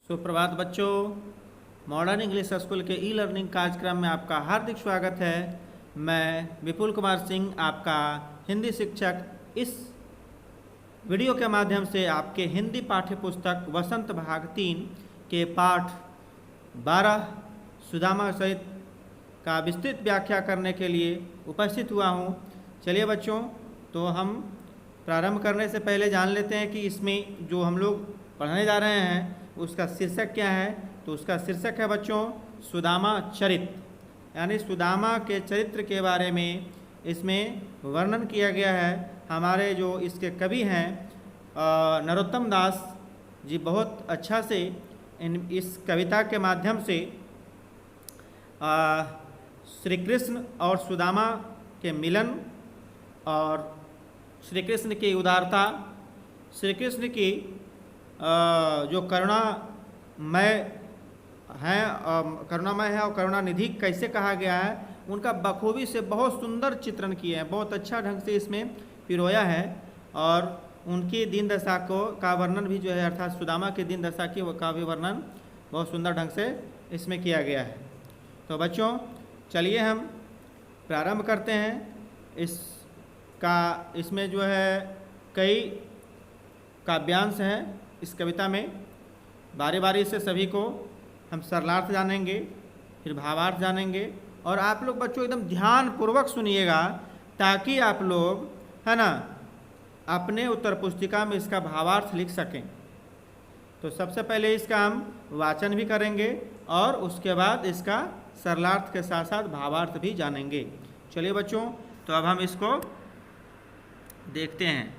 सुप्रभात बच्चों, modern English school के ई लर्निंग कार्यक्रम में आपका हार्दिक स्वागत है। मैं विपुल कुमार सिंह, आपका हिंदी शिक्षक, इस वीडियो के माध्यम से आपके हिंदी पाठ्य पुस्तक वसंत भाग 3 के पाठ 12 सुदामा सहित का विस्तृत व्याख्या करने के लिए उपस्थित हुआ हूँ। चलिए बच्चों, तो हम प्रारंभ करने से पहले जान लेते हैं कि इसमें जो हम लोग पढ़ने जा रहे हैं उसका शीर्षक क्या है। तो उसका शीर्षक है बच्चों सुदामा चरित्र, यानी सुदामा के चरित्र के बारे में इसमें वर्णन किया गया है। हमारे जो इसके कवि हैं नरोत्तम दास जी बहुत अच्छा से इस कविता के माध्यम से श्री कृष्ण और सुदामा के मिलन और श्री कृष्ण की उदारता, श्री कृष्ण की जो करुणामय है और करुणानिधि कैसे कहा गया है, उनका बखूबी से बहुत सुंदर चित्रण किए हैं। बहुत अच्छा ढंग से इसमें पिरोया है और उनकी दीन दशा का वर्णन भी जो है, अर्थात सुदामा की दीन दशा का भी वर्णन बहुत सुंदर ढंग से इसमें किया गया है। तो बच्चों चलिए हम प्रारंभ करते हैं। इसमें जो है कई काव्यांश हैं इस कविता में। बारी बारी से सभी को हम सरलार्थ जानेंगे, फिर भावार्थ जानेंगे, और आप लोग बच्चों एकदम ध्यानपूर्वक सुनिएगा ताकि आप लोग है ना अपने उत्तर पुस्तिका में इसका भावार्थ लिख सकें। तो सबसे पहले इसका हम वाचन भी करेंगे और उसके बाद इसका सरलार्थ के साथ साथ भावार्थ भी जानेंगे। चलिए बच्चों, तो अब हम इसको देखते हैं।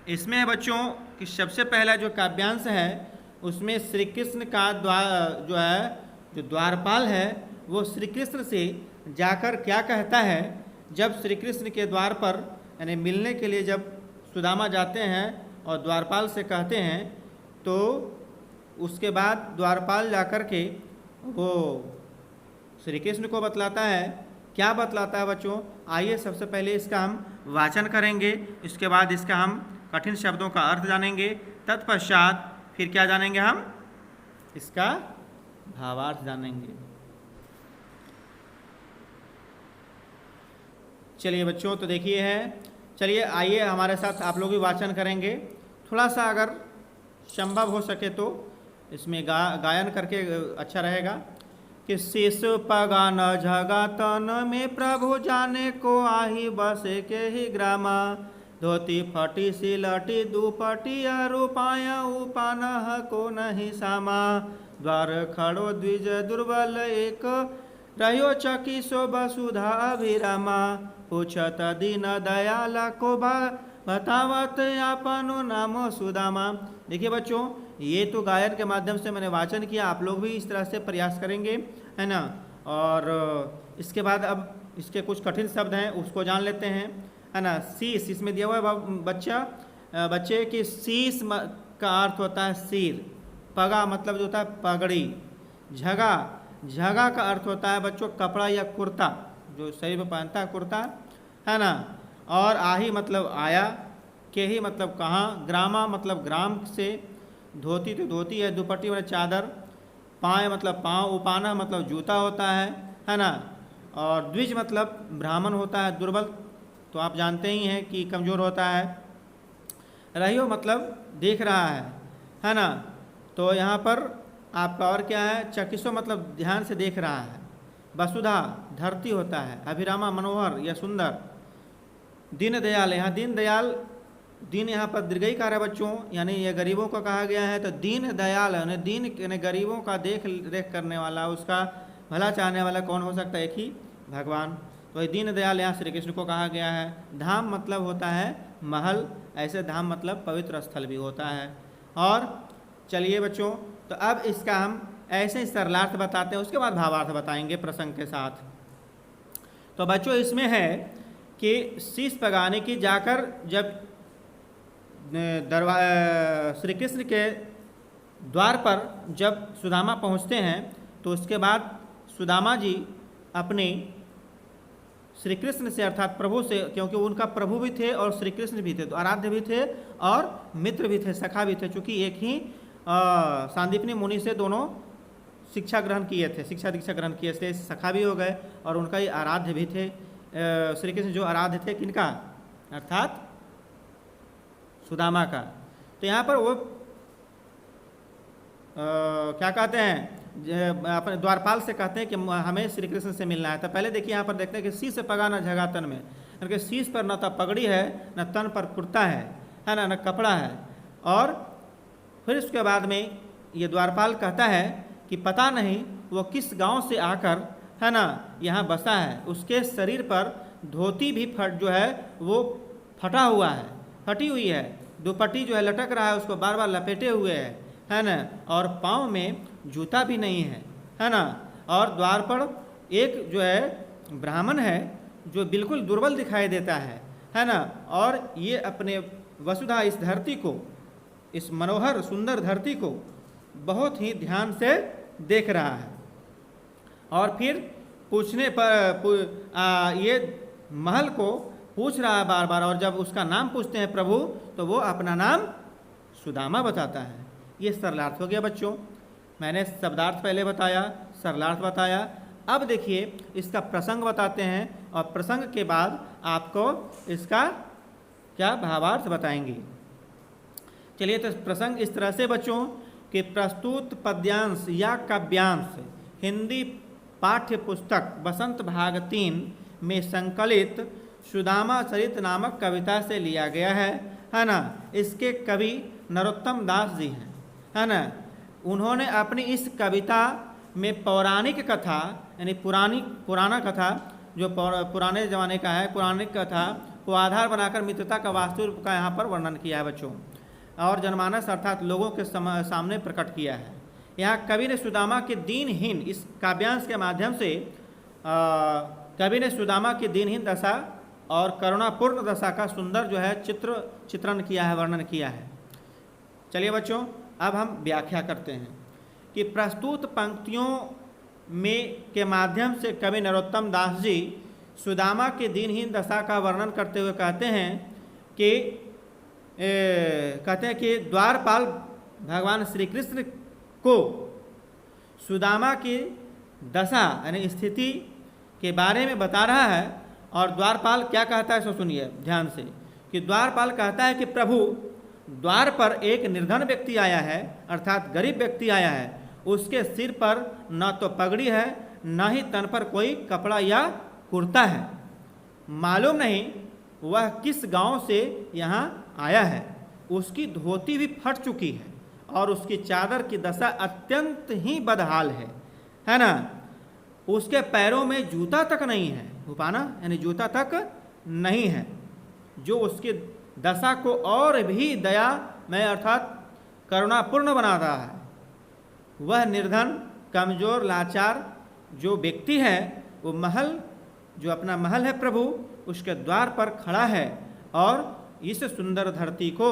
इसमें है बच्चों कि सबसे पहला जो काव्यांश है उसमें श्री कृष्ण का जो द्वारपाल है वो श्री कृष्ण से जाकर क्या कहता है। जब श्री कृष्ण के द्वार पर यानी मिलने के लिए जब सुदामा जाते हैं और द्वारपाल से कहते हैं, तो उसके बाद द्वारपाल जाकर के वो श्री कृष्ण को बतलाता है। क्या बतलाता है बच्चों, आइए सबसे पहले इसका हम वाचन करेंगे, इसके बाद इसका हम कठिन शब्दों का अर्थ जानेंगे, तत्पश्चात फिर क्या जानेंगे, हम इसका भावार्थ जानेंगे। चलिए बच्चों, तो देखिए है, चलिए आइए हमारे साथ आप लोग भी वाचन करेंगे। थोड़ा सा अगर संभव हो सके तो इसमें गायन करके अच्छा रहेगा। कि शीश पगा न झगा तन में प्रभु जाने को आही बसे के ही ग्रामा। धोती फटी सिलटी दुपटी रूपाया उपान को नहीं सामा। द्वार खड़ो द्विज दुर्बल एक रहो चकी सो वसुधा अभिरामा। पूछत दीन दयाला को बतावत आपनो नामो सुदामा। देखिए बच्चों, ये तो गायन के माध्यम से मैंने वाचन किया, आप लोग भी इस तरह से प्रयास करेंगे, है ना। और इसके बाद अब इसके कुछ कठिन शब्द हैं उसको जान लेते हैं, है ना। शीश इसमें दिया हुआ है बच्चे की शीश का अर्थ होता है सिर। पगा मतलब जो होता है पगड़ी। झगा का अर्थ होता है बच्चों कपड़ा या कुर्ता, जो शरीर में पहनता है कुर्ता, है ना। और आही मतलब आया, के ही मतलब कहाँ, ग्रामा मतलब ग्राम से, धोती तो धोती है, दुपट्टी मतलब चादर, पाँव मतलब पाँव, उपाना मतलब जूता होता है ना। और द्विज मतलब ब्राह्मण होता है, दुर्बल तो आप जानते ही हैं कि कमज़ोर होता है। रहियो मतलब देख रहा है ना। तो यहाँ पर आपका और क्या है, चकिसो मतलब ध्यान से देख रहा है। वसुधा धरती होता है, अभिरामा मनोहर या सुंदर। दीन दयाल, यहाँ दीन दयाल, दीन यहाँ पर दीर्घईकार है बच्चों, यानी ये गरीबों को कहा गया है। तो दीन दयाल यानी दीन यानी गरीबों का देख रेख करने वाला, उसका भला चाहने वाला कौन हो सकता है, एक ही भगवान। तो ये दीन दयाल यहाँ श्री कृष्ण को कहा गया है। धाम मतलब होता है महल, ऐसे धाम मतलब पवित्र स्थल भी होता है। और चलिए बच्चों, तो अब इसका हम ऐसे ही सरलार्थ बताते हैं, उसके बाद भावार्थ बताएंगे प्रसंग के साथ। तो बच्चों इसमें है कि शीश पगाने की जाकर जब श्री कृष्ण के द्वार पर जब सुदामा पहुँचते हैं, तो उसके बाद सुदामा जी अपने श्री कृष्ण से अर्थात प्रभु से, क्योंकि उनका प्रभु भी थे और श्री कृष्ण भी थे, तो आराध्य भी थे और मित्र भी थे, सखा भी थे, चूँकि एक ही सांदीपनी मुनि से दोनों शिक्षा ग्रहण किए थे, शिक्षा दीक्षा ग्रहण किए थे, सखा भी हो गए और उनका ही आराध्य भी थे। श्री कृष्ण जो आराध्य थे किनका, अर्थात सुदामा का। तो यहाँ पर वो क्या कहते हैं, अपने द्वारपाल से कहते हैं कि हमें श्री कृष्ण से मिलना है। तो पहले देखिए यहाँ पर देखते हैं कि शीश पगा न झगा तन में, क्योंकि शीश पर न तो पगड़ी है, न तन पर कुर्ता है ना, न कपड़ा है। और फिर उसके बाद में ये द्वारपाल कहता है कि पता नहीं वो किस गांव से आकर है ना यहाँ बसा है, उसके शरीर पर धोती भी जो है वो फटा हुआ है, फटी हुई है, दुपट्टी जो है लटक रहा है, उसको बार बार लपेटे हुए है ना, और पाँव में जूता भी नहीं है ना। और द्वार पर एक जो है ब्राह्मण है जो बिल्कुल दुर्बल दिखाई देता है ना। और ये अपने वसुधा इस धरती को, इस मनोहर सुंदर धरती को बहुत ही ध्यान से देख रहा है। और फिर पूछने पर ये महल को पूछ रहा है बार बार, और जब उसका नाम पूछते हैं प्रभु तो वो अपना नाम सुदामा बताता है। ये सरलार्थ हो गया बच्चों। मैंने शब्दार्थ पहले बताया, सरलार्थ बताया। अब देखिए इसका प्रसंग बताते हैं, और प्रसंग के बाद आपको इसका क्या भावार्थ बताएंगे। चलिए, तो प्रसंग इस तरह से बच्चों कि प्रस्तुत पद्यांश या काव्यांश हिंदी पाठ्य पुस्तक बसंत भाग 3 में संकलित सुदामा चरित नामक कविता से लिया गया है ना। इसके कवि नरोत्तम दास जी हैं, है ना। उन्होंने अपनी इस कविता में पौराणिक कथा, यानी पुराना कथा जो पुराने ज़माने का है, पौराणिक कथा को आधार बनाकर मित्रता का वास्तविक का यहाँ पर वर्णन किया है बच्चों, और जनमानस अर्थात लोगों के सामने प्रकट किया है। यहाँ कवि ने सुदामा के दीनहीन, इस काव्यांश के माध्यम से कवि ने सुदामा की दीनहीन दशा और करुणापूर्ण दशा का सुंदर जो है चित्रण किया है, वर्णन किया है। चलिए बच्चों, अब हम व्याख्या करते हैं कि प्रस्तुत पंक्तियों में के माध्यम से कवि नरोत्तम दास जी सुदामा की दीनहीन दशा का वर्णन करते हुए कहते हैं कि द्वारपाल भगवान श्री कृष्ण को सुदामा की दशा यानी स्थिति के बारे में बता रहा है। और द्वारपाल क्या कहता है सो सुनिए ध्यान से, कि द्वारपाल कहता है कि प्रभु, द्वार पर एक निर्धन व्यक्ति आया है, अर्थात गरीब व्यक्ति आया है। उसके सिर पर न तो पगड़ी है, न ही तन पर कोई कपड़ा या कुर्ता है। मालूम नहीं वह किस गांव से यहाँ आया है। उसकी धोती भी फट चुकी है और उसकी चादर की दशा अत्यंत ही बदहाल है ना। उसके पैरों में जूता तक नहीं है, हुपाना यानी जूता तक नहीं है, जो उसकी दशा को और भी दयामय अर्थात करुणापूर्ण बनाता है। वह निर्धन, कमजोर, लाचार जो व्यक्ति है, वो महल, जो अपना महल है प्रभु, उसके द्वार पर खड़ा है और इस सुंदर धरती को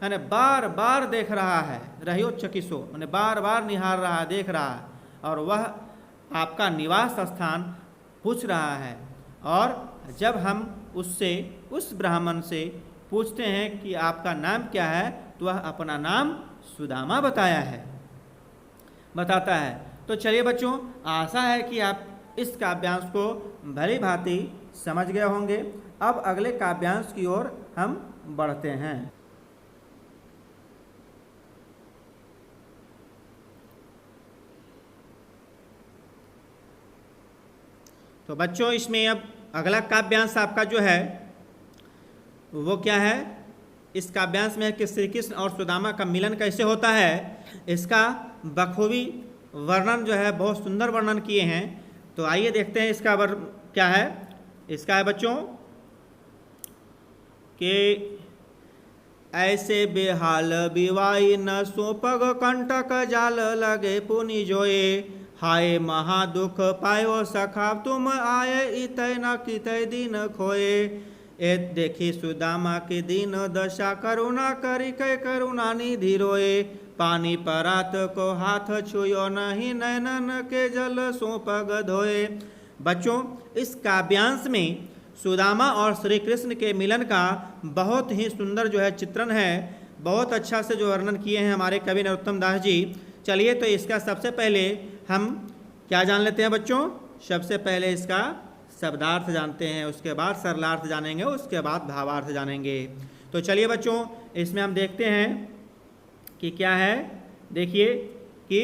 यानी बार बार देख रहा है। रहियो चकिसो यानी बार बार निहार रहा, देख रहा है, और वह आपका निवास स्थान पूछ रहा है। और जब हम उससे, उस ब्राह्मण से पूछते हैं कि आपका नाम क्या है, तो वह अपना नाम सुदामा बताता है। तो चलिए बच्चों, आशा है कि आप इस काव्यांश को भली भांति समझ गए होंगे। अब अगले काव्यांश की ओर हम बढ़ते हैं। तो बच्चों, इसमें अब अगला काव्यांश आपका जो है वो क्या है, इस काव्यांश में है कि श्री कृष्ण और सुदामा का मिलन कैसे होता है। इसका बखूबी वर्णन जो है, बहुत सुंदर वर्णन किए हैं। तो आइए देखते हैं इसका क्या है। इसका है बच्चों कि ऐसे बेहाल बिवाई न सोपग कंटक जाल लगे पुनि जोए, हाय महादुख पायो सखा तुम आए इतय न कितय दिन खोए। ए देखी सुदामा की दीन दशा करुणा करी कै करुणा निधि रोए, पानी परात को हाथ छुयो नहीं नैनन के जल सोपग धोए। बच्चों, इस काव्यांश में सुदामा और श्री कृष्ण के मिलन का बहुत ही सुंदर जो है चित्रण है। बहुत अच्छा से जो वर्णन किए हैं हमारे कवि नरोत्तम दास जी। चलिए तो इसका सबसे पहले हम क्या जान लेते हैं बच्चों, सबसे पहले इसका शब्दार्थ जानते हैं, उसके बाद सरलार्थ जानेंगे, उसके बाद भावार्थ जानेंगे। तो चलिए बच्चों इसमें हम देखते हैं कि क्या है। देखिए कि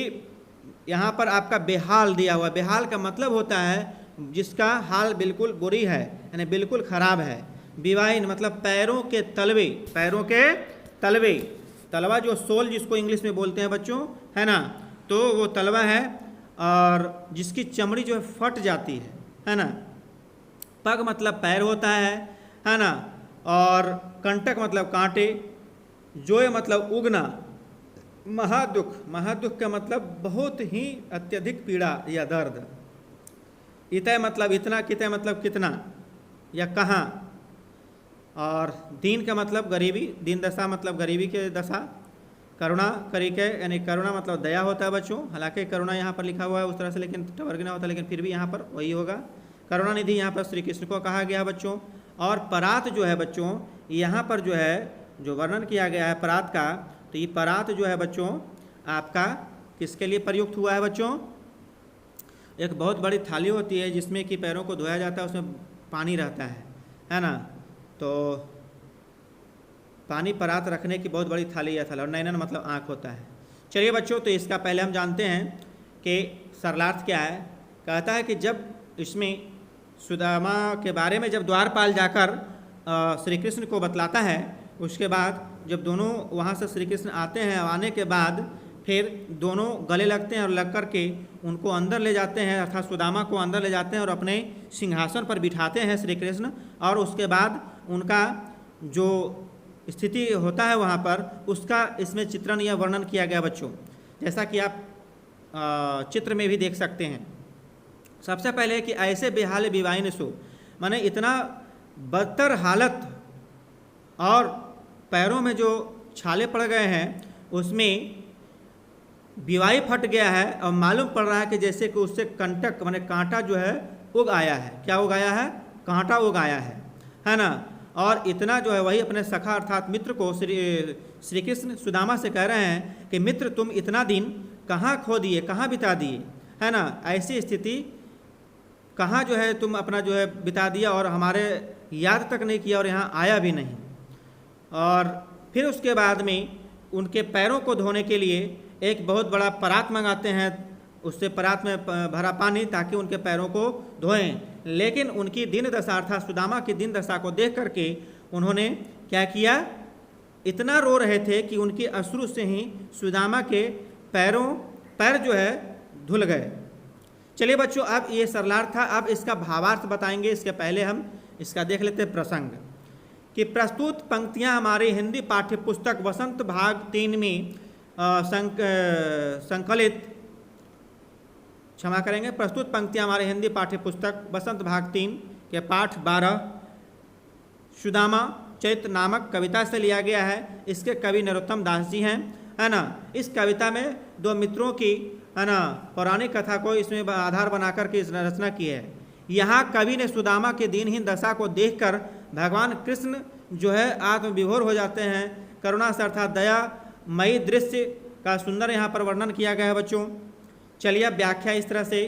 यहाँ पर आपका बेहाल दिया हुआ, बेहाल का मतलब होता है जिसका हाल बिल्कुल बुरी है, यानी बिल्कुल खराब है। बिवाइन मतलब पैरों के तलवे, पैरों के तलवे, तलवा जो सोल जिसको इंग्लिश में बोलते हैं बच्चों, है ना, तो वो तलवा है और जिसकी चमड़ी जो है फट जाती है ना। पग मतलब पैर होता है ना, और कंटक मतलब कांटे, जोय मतलब उगना, महादुख, महादुख का मतलब बहुत ही अत्यधिक पीड़ा या दर्द, इतय मतलब इतना, कितय मतलब कितना या कहाँ, और दीन का मतलब गरीबी, दीन दशा मतलब गरीबी के दशा, करुणा करिके यानी करुणा मतलब दया होता है बच्चों, हालांकि करुणा यहाँ पर लिखा हुआ है उस तरह से लेकिन टवर्गना होता है, लेकिन फिर भी यहाँ पर वही होगा। करुणा निधि यहाँ पर श्री कृष्ण को कहा गया बच्चों। और परात जो है बच्चों, यहाँ पर जो है जो वर्णन किया गया है परात का, तो ये परात जो है बच्चों आपका किसके लिए प्रयुक्त हुआ है बच्चों, एक बहुत बड़ी थाली होती है जिसमें कि पैरों को धोया जाता है, उसमें पानी रहता है ना, तो पानी परात रखने की बहुत बड़ी थाली या थैला, और नैनन मतलब आँख होता है। चलिए बच्चों तो इसका पहले हम जानते हैं कि सरलार्थ क्या है। कहता है कि जब इसमें सुदामा के बारे में जब द्वारपाल जाकर श्री कृष्ण को बतलाता है, उसके बाद जब दोनों वहाँ से श्री कृष्ण आते हैं, आने के बाद फिर दोनों गले लगते हैं और लग कर के उनको अंदर ले जाते हैं, अर्थात सुदामा को अंदर ले जाते हैं और अपने सिंहासन पर बिठाते हैं श्री कृष्ण, और उसके बाद उनका जो स्थिति होता है वहाँ पर उसका इसमें चित्रण या वर्णन किया गया बच्चों, जैसा कि आप चित्र में भी देख सकते हैं। सबसे पहले कि ऐसे बेहाल बिवाइन सो, माने इतना बदतर हालत और पैरों में जो छाले पड़ गए हैं उसमें बिवाई फट गया है, और मालूम पड़ रहा है कि जैसे कि उससे कंटक माने कांटा जो है उग आया है। क्या उग आया है? कांटा उग आया है ना। और इतना जो है वही अपने सखा अर्थात मित्र को श्री कृष्ण सुदामा से कह रहे हैं कि मित्र तुम इतना दिन कहाँ खो दिए, कहाँ बिता दिए, है ना, ऐसी स्थिति कहाँ जो है तुम अपना जो है बिता दिया और हमारे याद तक नहीं किया और यहाँ आया भी नहीं। और फिर उसके बाद में उनके पैरों को धोने के लिए एक बहुत बड़ा परात मंगाते हैं, उससे परात में भरा पानी ताकि उनके पैरों को धोएं। लेकिन उनकी दीन दशा अर्थात सुदामा की दीन दशा को देख करके उन्होंने क्या किया, इतना रो रहे थे कि उनके अश्रु से ही सुदामा के पैर जो है धुल गए। चलिए बच्चों अब ये सरलार्थ था, अब इसका भावार्थ बताएंगे। इसके पहले हम इसका देख लेते हैं प्रसंग कि प्रस्तुत पंक्तियाँ हमारे हिंदी पाठ्य पुस्तक वसंत भाग 3 में संकलित, क्षमा करेंगे, प्रस्तुत पंक्तियाँ हमारे हिंदी पाठ्य पुस्तक वसंत भाग 3 के पाठ 12 सुदामा चैत्र नामक कविता से लिया गया है। इसके कवि नरोत्तम दास जी हैं, है ना। इस कविता में दो मित्रों की, है ना, पौराणिक कथा को इसमें आधार बनाकर के इस रचना की है। यहाँ कवि ने सुदामा के दीनहीन दशा को देखकर भगवान कृष्ण जो है आत्मविभोर हो जाते हैं। करुणा से अर्थात दया मई दृश्य का सुंदर यहाँ पर वर्णन किया गया है बच्चों। चलिए अब व्याख्या इस तरह से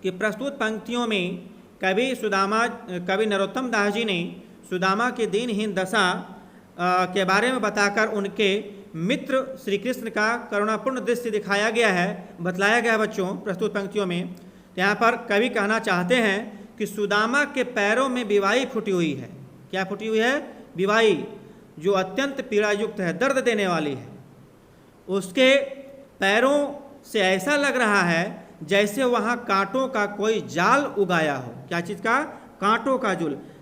कि प्रस्तुत पंक्तियों में कवि नरोत्तम दास जी ने सुदामा के दीनहीन दशा के बारे में बताकर उनके मित्र श्री कृष्ण का करुणापूर्ण दृश्य दिखाया गया है, बतलाया गया है बच्चों प्रस्तुत पंक्तियों में। यहाँ पर कवि कहना चाहते हैं कि सुदामा के पैरों में बिवाई फूटी हुई है। क्या फूटी हुई है? बिवाई, जो अत्यंत पीड़ायुक्त है, दर्द देने वाली है। उसके पैरों से ऐसा लग रहा है जैसे वहाँ कांटों का कोई जाल उगाया हो। क्या चीज़ का? कांटों का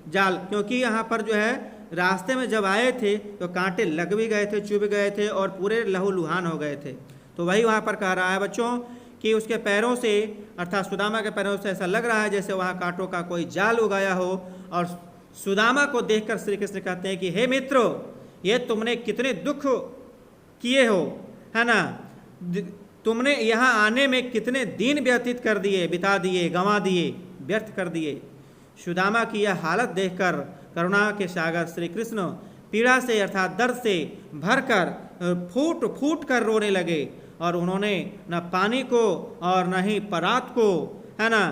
जाल, क्योंकि यहाँ पर जो है रास्ते में जब आए थे तो कांटे लग भी गए थे, चुभ गए थे और पूरे लहूलुहान हो गए थे। तो वही वहाँ पर कह रहा है बच्चों कि उसके पैरों से अर्थात सुदामा के पैरों से ऐसा लग रहा है जैसे वहाँ कांटों का कोई जाल उगाया हो। और सुदामा को देखकर श्री कृष्ण कहते हैं कि हे मित्रों, ये तुमने कितने दुख किए हो, है ना, तुमने यहाँ आने में कितने दिन व्यतीत कर दिए, बिता दिए, गंवा दिए, व्यर्थ कर दिए। सुदामा की यह हालत देखकर करुणा के सागर श्री कृष्ण पीड़ा से अर्थात दर्द से भरकर फूट फूट कर रोने लगे। और उन्होंने न पानी को और न ही परात को, है ना,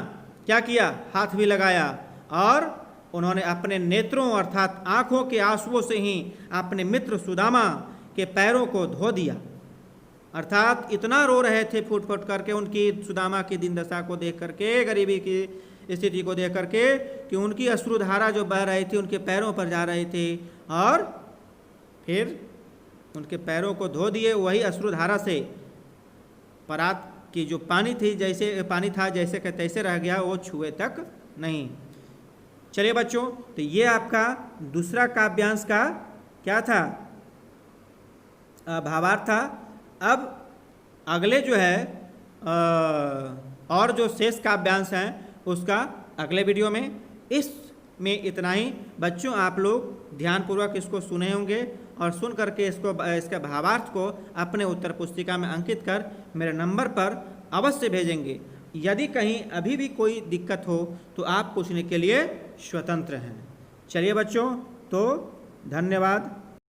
क्या किया, हाथ भी लगाया, और उन्होंने अपने नेत्रों अर्थात आंखों के आंसुओं से ही अपने मित्र सुदामा के पैरों को धो दिया। अर्थात इतना रो रहे थे फूट फूट करके उनकी सुदामा की दिन दशा को देख करके, गरीबी की स्थिति को देख करके, कि उनकी अश्रुधारा जो बह रही थी उनके पैरों पर जा रही थी, और फिर उनके पैरों को धो दिए। वही अश्रुधारा से परात की जो पानी थी, जैसे पानी था जैसे कि तैसे रह गया, वो छुए तक नहीं। चलिए बच्चों, तो ये आपका दूसरा काव्यांश का क्या था, भावार्थ था। अब अगले जो है और जो शेष काव्यांश हैं उसका अगले वीडियो में। इसमें इतना ही बच्चों, आप लोग ध्यानपूर्वक इसको सुने होंगे और सुन करके इसका भावार्थ को अपने उत्तर पुस्तिका में अंकित कर मेरे नंबर पर अवश्य भेजेंगे। यदि कहीं अभी भी कोई दिक्कत हो तो आप पूछने के लिए स्वतंत्र हैं। चलिए बच्चों, तो धन्यवाद।